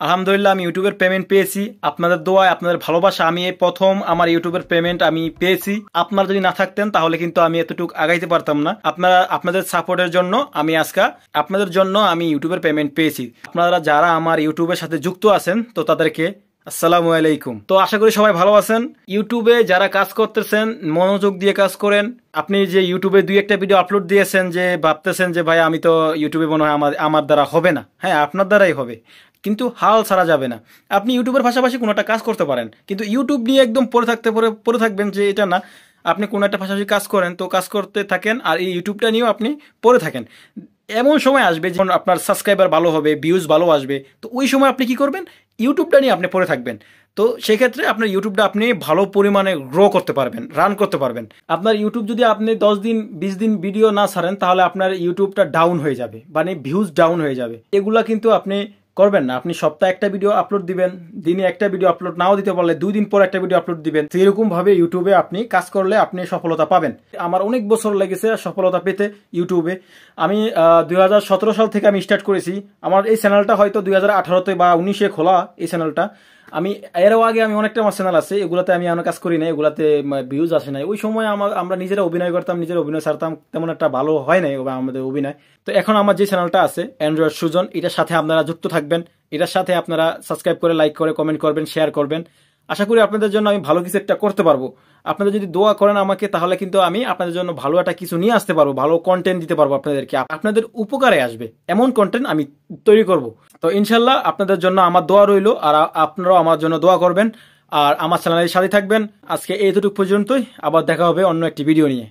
আলহামদুলিল্লাহ আমি ইউটিউবের পেমেন্ট পেয়েছি। আপনাদের দোয়ায়, আপনাদের ভালোবাসা আমি এই প্রথম আমার ইউটিউবের পেমেন্ট আমি পেয়েছি। আপনারা যদি না থাকতেন তাহলে কিন্তু আমি এতটুকু আগাইতে পারতাম না। আপনাদের সাপোর্টের জন্য আমি আজকে আপনাদের জন্য আমি ইউটিউবের পেমেন্ট পেয়েছি। আপনারা যারা আমার ইউটিউবের সাথে যুক্ত আছেন তো তাদেরকে আসসালামু আলাইকুম। তো আশা করি সবাই ভালো আছেন। ইউটিউবে যারা কাজ করতেছেন মনোযোগ দিয়ে কাজ করেন। আপনি যে ইউটিউবে 2-1টা ভিডিও আপলোড দিয়েছেন, যে ভাবতেছেন যে ভাই আমি তো ইউটিউবে মনে হয় আমার দ্বারা হবে না। হ্যাঁ, আপনার দ্বারাই হবে, কিন্তু হাল ছাড়া যাবে না। আপনি ইউটিউবের পাশাপাশি কোনো একটা কাজ করতে পারেন, কিন্তু ইউটিউব নিয়ে একদম পড়ে থাকবেন যে এটা না। আপনি কোনো একটা পাশাপাশি কাজ করেন, তো কাজ করতে থাকেন আর এই ইউটিউবটা নিয়েও আপনি পড়ে থাকেন। এমন সময় আসবে যখন আপনার সাবস্ক্রাইবার ভালো হবে, ভিউজ ভালো আসবে, তো ওই সময় আপনি কি করবেন, ইউটিউবটা নিয়ে আপনি পড়ে থাকবেন। তো সেক্ষেত্রে আপনার ইউটিউবটা আপনি ভালো পরিমাণে গ্রো করতে পারবেন, রান করতে পারবেন। আপনার ইউটিউব যদি আপনি 10 দিন 20 দিন ভিডিও না ছাড়েন তাহলে আপনার ইউটিউবটা ডাউন হয়ে যাবে, মানে ভিউজ ডাউন হয়ে যাবে। এগুলা কিন্তু আপনি করবেন না। আপনি সপ্তাহে একটা ভিডিও আপলোড দিবেন, দিনে একটা ভিডিও আপলোড নাও দিতে পারলে 2 দিন পর একটা ভিডিও আপলোড দিবেন। এরকম ভাবে ইউটিউবে আপনি কাজ করলে আপনি সফলতা পাবেন। আমার অনেক বছর লেগেছে সফলতা পেতে ইউটিউবে। আমি 2017 সাল থেকে আমি স্টার্ট করেছি। আমার এই চ্যানেলটা হয়তো 2018-তে বা 2019-এ খোলা এই চ্যানেলটা। আমি এরও আগে আমি অনেকটা আমার চ্যানেল আছে, এগুলাতে আমি অনেক কাজ করি না, এগুলাতে ভিউজ আসে নাই। ওই সময় আমরা নিজেরা অভিনয় করতাম, নিজের অভিনয় ছাড়তাম, তেমন একটা ভালো হয় নাই আমাদের অভিনয়। তো এখন আমার যে চ্যানেলটা আছে অ্যান্ড্রয়েড সুজন, এটার সাথে আপনারা যুক্ত থাকবেন। এটার সাথে আপনারা সাবস্ক্রাইব করে, লাইক করে, কমেন্ট করবেন, শেয়ার করবেন। আশা করি আপনাদের জন্য আমি ভালো কিছু একটা করতে পারবো। আপনাদের যদি দোয়া করেন আমাকে, তাহলে কিন্তু আমি আপনাদের জন্য ভালো একটা কিছু নিয়ে আসতে পারবো, ভালো কন্টেন্ট দিতে পারবো আপনাদেরকে, আপনাদের উপকারে আসবে এমন কন্টেন্ট আমি তৈরি করব। তো ইনশাল্লাহ আপনাদের জন্য আমার দোয়া রইল, আর আপনারাও আমার জন্য দোয়া করবেন আর আমার চ্যানেলের সাথে থাকবেন। আজকে এইটুকু পর্যন্তই, আবার দেখা হবে অন্য একটি ভিডিও নিয়ে।